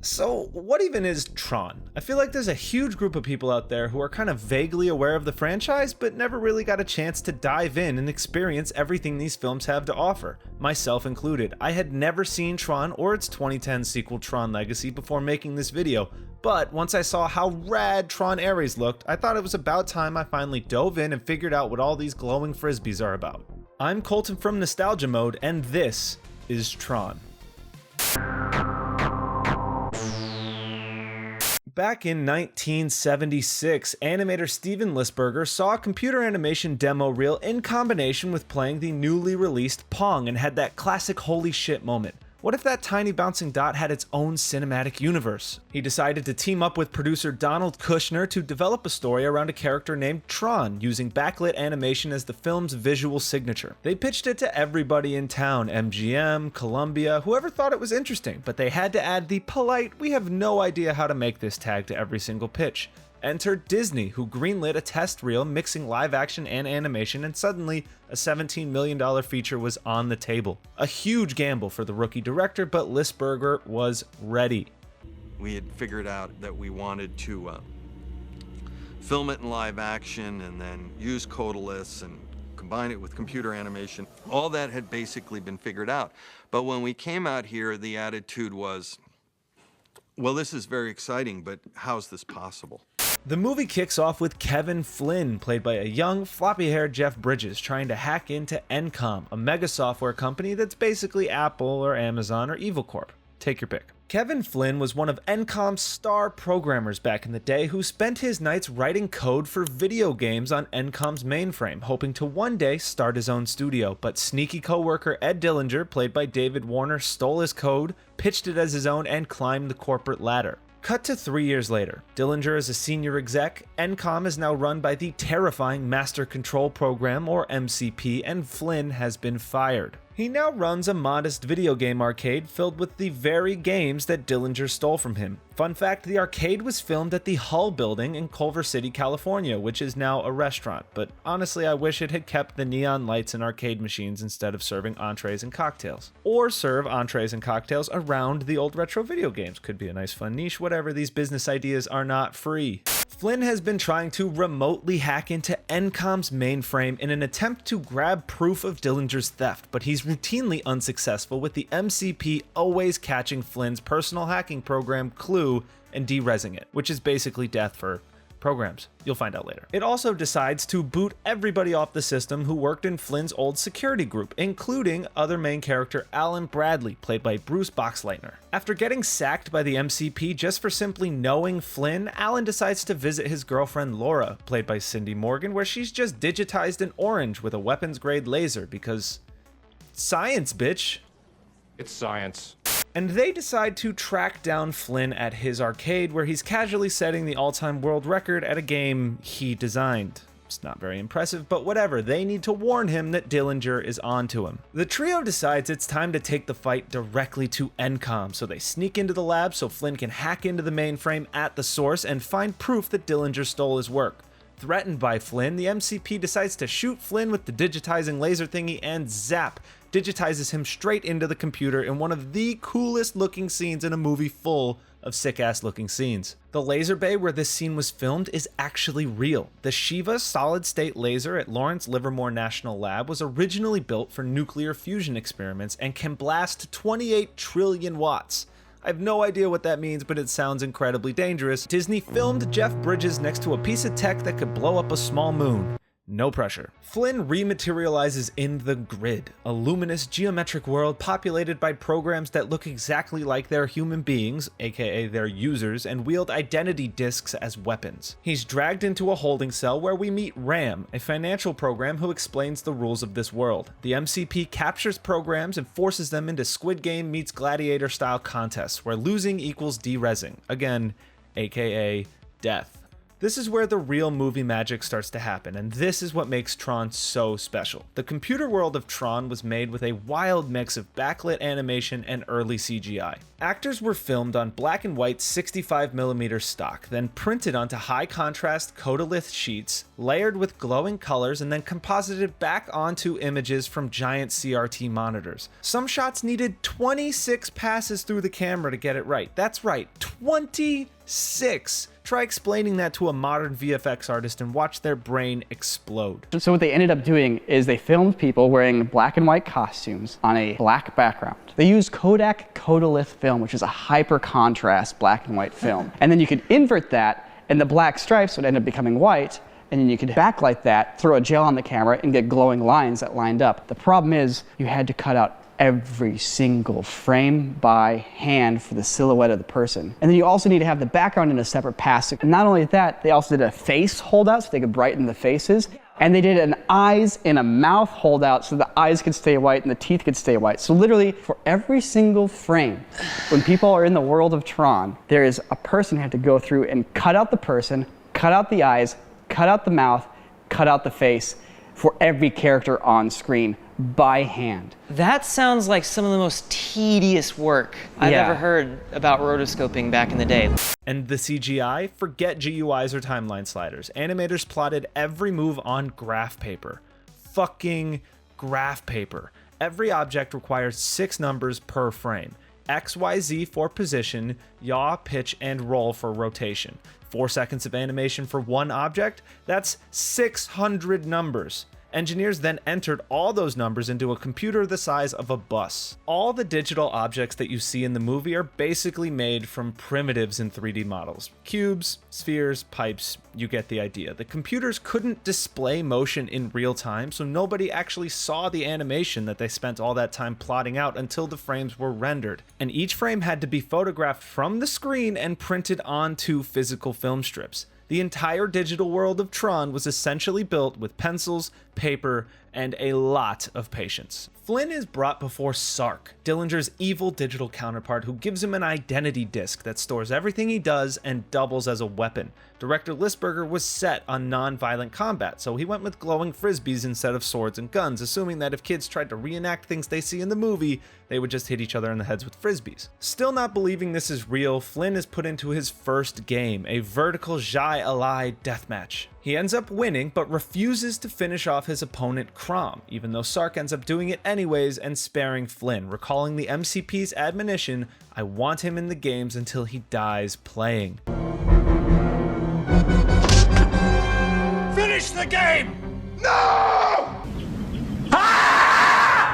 So what even is Tron? I feel like there's a huge group of people out there who are kind of vaguely aware of the franchise, but never really got a chance to dive in and experience everything these films have to offer, myself included. I had never seen Tron or its 2010 sequel Tron Legacy before making this video, but once I saw how rad Tron Ares looked, I thought it was about time I finally dove in and figured out what all these glowing frisbees are about. I'm Colton from Nostalgia Mode, and this is Tron. Back in 1976, animator Steven Lisberger saw a computer animation demo reel in combination with playing the newly released Pong and had that classic holy shit moment. What if that tiny bouncing dot had its own cinematic universe? He decided to team up with producer Donald Kushner to develop a story around a character named Tron, using backlit animation as the film's visual signature. They pitched it to everybody in town, MGM, Columbia, whoever thought it was interesting, but they had to add the polite, "we have no idea how to make this" tag to every single pitch. Enter Disney, who greenlit a test reel mixing live action and animation, and suddenly a $17 million feature was on the table. A huge gamble for the rookie director, but Lisberger was ready. We had figured out that we wanted to film it in live action and then use codaliths and combine it with computer animation. All that had basically been figured out. But when we came out here, the attitude was, well, this is very exciting, but how's this possible? The movie kicks off with Kevin Flynn, played by a young, floppy-haired Jeff Bridges, trying to hack into Encom, a mega software company that's basically Apple or Amazon or Evil Corp. Take your pick. Kevin Flynn was one of Encom's star programmers back in the day who spent his nights writing code for video games on Encom's mainframe, hoping to one day start his own studio. But sneaky coworker Ed Dillinger, played by David Warner, stole his code, pitched it as his own, and climbed the corporate ladder. Cut to 3 years later. Dillinger is a senior exec, Encom is now run by the terrifying Master Control Program, or MCP, and Flynn has been fired. He now runs a modest video game arcade filled with the very games that Dillinger stole from him. Fun fact, the arcade was filmed at the Hull building in Culver City, California, which is now a restaurant, but honestly I wish it had kept the neon lights and arcade machines instead of serving entrees and cocktails. Or serve entrees and cocktails around the old retro video games. Could be a nice fun niche, whatever, these business ideas are not free. Flynn has been trying to remotely hack into Encom's mainframe in an attempt to grab proof of Dillinger's theft, but he's routinely unsuccessful, with the MCP always catching Flynn's personal hacking program Clue and derezzing it, which is basically death for programs. You'll find out later. It also decides to boot everybody off the system who worked in Flynn's old security group, including other main character Alan Bradley, played by Bruce Boxleitner. After getting sacked by the MCP just for simply knowing Flynn, Alan decides to visit his girlfriend Laura, played by Cindy Morgan, where she's just digitized in orange with a weapons-grade laser because science, bitch. It's science. And they decide to track down Flynn at his arcade, where he's casually setting the all-time world record at a game he designed. It's not very impressive, but whatever, they need to warn him that Dillinger is onto him. The trio decides it's time to take the fight directly to Encom, so they sneak into the lab so Flynn can hack into the mainframe at the source and find proof that Dillinger stole his work. Threatened by Flynn, the MCP decides to shoot Flynn with the digitizing laser thingy, and zap, digitizes him straight into the computer in one of the coolest looking scenes in a movie full of sick ass looking scenes. The laser bay where this scene was filmed is actually real. The Shiva solid state laser at Lawrence Livermore National Lab was originally built for nuclear fusion experiments and can blast 28 trillion watts. I have no idea what that means, but it sounds incredibly dangerous. Disney filmed Jeff Bridges next to a piece of tech that could blow up a small moon. No pressure. Flynn rematerializes in the Grid, a luminous geometric world populated by programs that look exactly like they're human beings, aka their users, and wield identity discs as weapons. He's dragged into a holding cell where we meet RAM, a financial program who explains the rules of this world. The MCP captures programs and forces them into Squid Game meets Gladiator style contests, where losing equals derezzing. Again, aka death. This is where the real movie magic starts to happen, and this is what makes Tron so special. The computer world of Tron was made with a wild mix of backlit animation and early CGI. Actors were filmed on black and white 65mm stock, then printed onto high-contrast Codolith sheets, layered with glowing colors, and then composited back onto images from giant CRT monitors. Some shots needed 26 passes through the camera to get it right. That's right, 26! Try explaining that to a modern VFX artist and watch their brain explode. So what they ended up doing is they filmed people wearing black and white costumes on a black background. They used Kodak Codolith film, which is a hyper contrast black and white film. And then you could invert that and the black stripes would end up becoming white, and then you could backlight that, throw a gel on the camera and get glowing lines that lined up. The problem is you had to cut out every single frame by hand for the silhouette of the person. And then you also need to have the background in a separate pass. And not only that, they also did a face holdout so they could brighten the faces. And they did an eyes and a mouth holdout so the eyes could stay white and the teeth could stay white. So literally, for every single frame, when people are in the world of Tron, there is a person who had to go through and cut out the person, cut out the eyes, cut out the mouth, cut out the face for every character on screen by hand. That sounds like some of the most tedious work I've ever heard about rotoscoping back in the day. And the CGI? Forget GUIs or timeline sliders. Animators plotted every move on graph paper. Fucking graph paper. Every object requires 6 numbers per frame. X, Y, Z for position, yaw, pitch, and roll for rotation. 4 seconds of animation for one object? That's 600 numbers. Engineers then entered all those numbers into a computer the size of a bus. All the digital objects that you see in the movie are basically made from primitives in 3D models. Cubes, spheres, pipes, you get the idea. The computers couldn't display motion in real time, so nobody actually saw the animation that they spent all that time plotting out until the frames were rendered. And each frame had to be photographed from the screen and printed onto physical film strips. The entire digital world of Tron was essentially built with pencils, paper, and a lot of patience. Flynn is brought before Sark, Dillinger's evil digital counterpart, who gives him an identity disk that stores everything he does and doubles as a weapon. Director Lisberger was set on non-violent combat, so he went with glowing frisbees instead of swords and guns, assuming that if kids tried to reenact things they see in the movie, they would just hit each other in the heads with frisbees. Still not believing this is real, Flynn is put into his first game, a vertical Jai Alai deathmatch. He ends up winning, but refuses to finish off his opponent Crom, even though Sark ends up doing it anyways and sparing Flynn, recalling the MCP's admonition, "I want him in the games until he dies playing." Finish the game! No!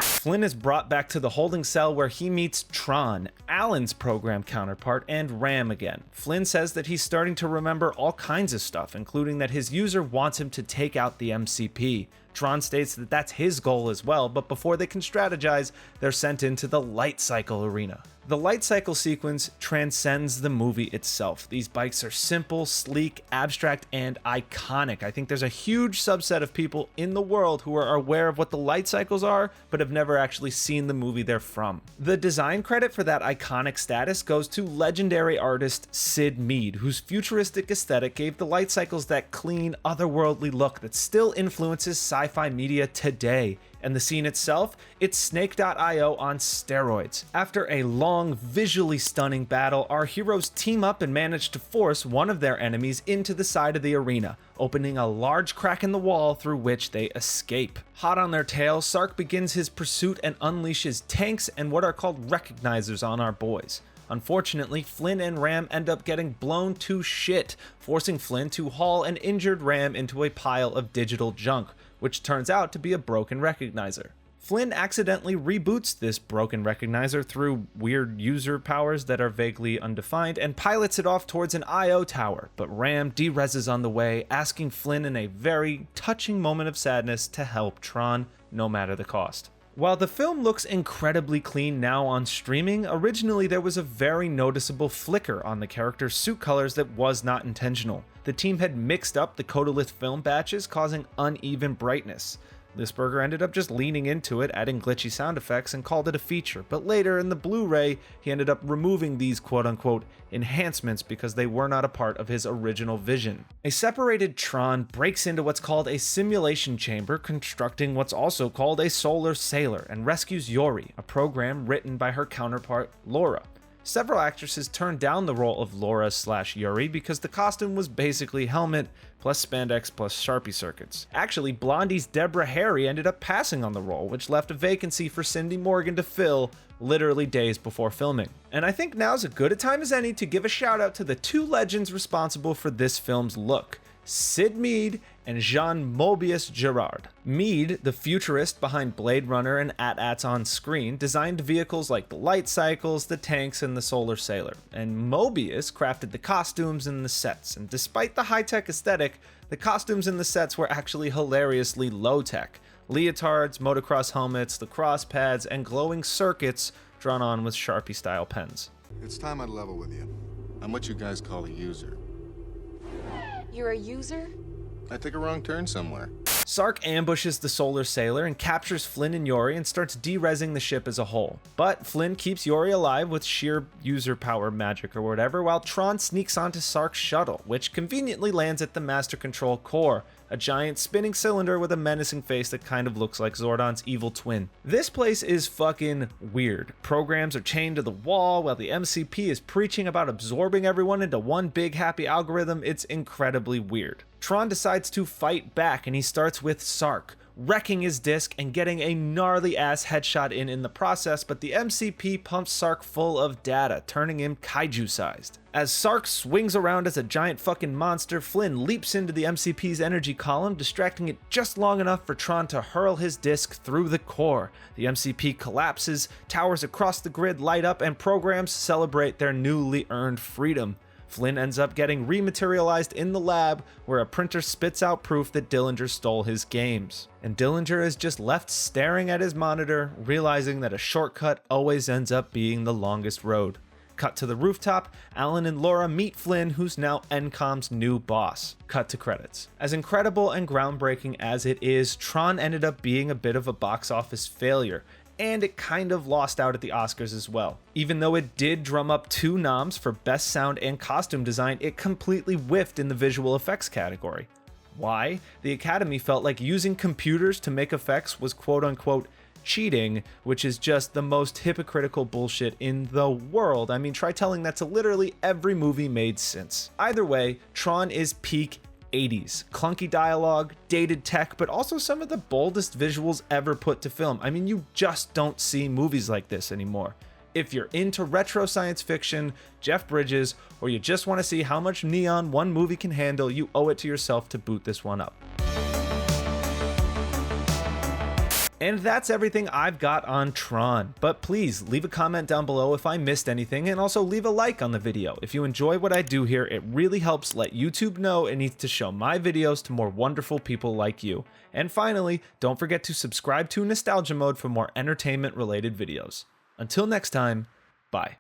Flynn is brought back to the holding cell where he meets Tron, Alan's program counterpart, and Ram again. Flynn says that he's starting to remember all kinds of stuff, including that his user wants him to take out the MCP. Tron states that that's his goal as well, but before they can strategize, they're sent into the light cycle arena. The light cycle sequence transcends the movie itself. These bikes are simple, sleek, abstract, and iconic. I think there's a huge subset of people in the world who are aware of what the light cycles are, but have never actually seen the movie they're from. The design credit for that iconic status goes to legendary artist Sid Mead, whose futuristic aesthetic gave the light cycles that clean, otherworldly look that still influences sci-fi media today. And the scene itself, it's Snake.io on steroids. After a long, visually stunning battle, our heroes team up and manage to force one of their enemies into the side of the arena, opening a large crack in the wall through which they escape. Hot on their tail, Sark begins his pursuit and unleashes tanks and what are called recognizers on our boys. Unfortunately, Flynn and Ram end up getting blown to shit, forcing Flynn to haul an injured Ram into a pile of digital junk, which turns out to be a broken recognizer. Flynn accidentally reboots this broken recognizer through weird user powers that are vaguely undefined and pilots it off towards an IO tower, but Ram de-reses on the way, asking Flynn in a very touching moment of sadness to help Tron, no matter the cost. While the film looks incredibly clean now on streaming, originally there was a very noticeable flicker on the character's suit colors that was not intentional. The team had mixed up the Codolith film batches, causing uneven brightness. Lisberger ended up just leaning into it, adding glitchy sound effects, and called it a feature, but later in the Blu-ray, he ended up removing these quote-unquote enhancements because they were not a part of his original vision. A separated Tron breaks into what's called a simulation chamber, constructing what's also called a solar sailor, and rescues Yori, a program written by her counterpart, Laura. Several actresses turned down the role of Laura/Yuri because the costume was basically helmet plus spandex plus Sharpie circuits. Actually, Blondie's Deborah Harry ended up passing on the role, which left a vacancy for Cindy Morgan to fill literally days before filming. And I think now's as good a time as any to give a shout out to the two legends responsible for this film's look: Sid Mead and Jean Mobius Girard. Mead, the futurist behind Blade Runner and AT-ATs on screen, designed vehicles like the light cycles, the tanks, and the solar sailor. And Mobius crafted the costumes and the sets. And despite the high-tech aesthetic, the costumes and the sets were actually hilariously low-tech. Leotards, motocross helmets, lacrosse pads, and glowing circuits drawn on with Sharpie-style pens. It's time I level with you. I'm what you guys call a user. You're a user? I took a wrong turn somewhere. Sark ambushes the solar sailor and captures Flynn and Yori and starts de-rezzing the ship as a whole. But Flynn keeps Yori alive with sheer user power magic or whatever, while Tron sneaks onto Sark's shuttle, which conveniently lands at the Master Control core, a giant spinning cylinder with a menacing face that kind of looks like Zordon's evil twin. This place is fucking weird. Programs are chained to the wall while the MCP is preaching about absorbing everyone into one big happy algorithm. It's incredibly weird. Tron decides to fight back, and he starts with Sark, wrecking his disc and getting a gnarly ass headshot in the process, but the MCP pumps Sark full of data, turning him kaiju sized. As Sark swings around as a giant fucking monster, Flynn leaps into the MCP's energy column, distracting it just long enough for Tron to hurl his disc through the core. The MCP collapses, towers across the grid light up, and programs celebrate their newly earned freedom. Flynn ends up getting rematerialized in the lab, where a printer spits out proof that Dillinger stole his games. And Dillinger is just left staring at his monitor, realizing that a shortcut always ends up being the longest road. Cut to the rooftop, Alan and Laura meet Flynn, who's now NCOM's new boss. Cut to credits. As incredible and groundbreaking as it is, Tron ended up being a bit of a box office failure, and it kind of lost out at the Oscars as well. Even though it did drum up 2 noms for Best Sound and Costume Design, it completely whiffed in the visual effects category. Why? The Academy felt like using computers to make effects was quote-unquote cheating, which is just the most hypocritical bullshit in the world. I mean, try telling that to literally every movie made since. Either way, Tron is peak 80s. Clunky dialogue, dated tech, but also some of the boldest visuals ever put to film. I mean, you just don't see movies like this anymore. If you're into retro science fiction, Jeff Bridges, or you just want to see how much neon one movie can handle, you owe it to yourself to boot this one up. And that's everything I've got on Tron, but please leave a comment down below if I missed anything, and also leave a like on the video. If you enjoy what I do here, it really helps let YouTube know it needs to show my videos to more wonderful people like you. And finally, don't forget to subscribe to Nostalgia Mode for more entertainment related videos. Until next time, bye.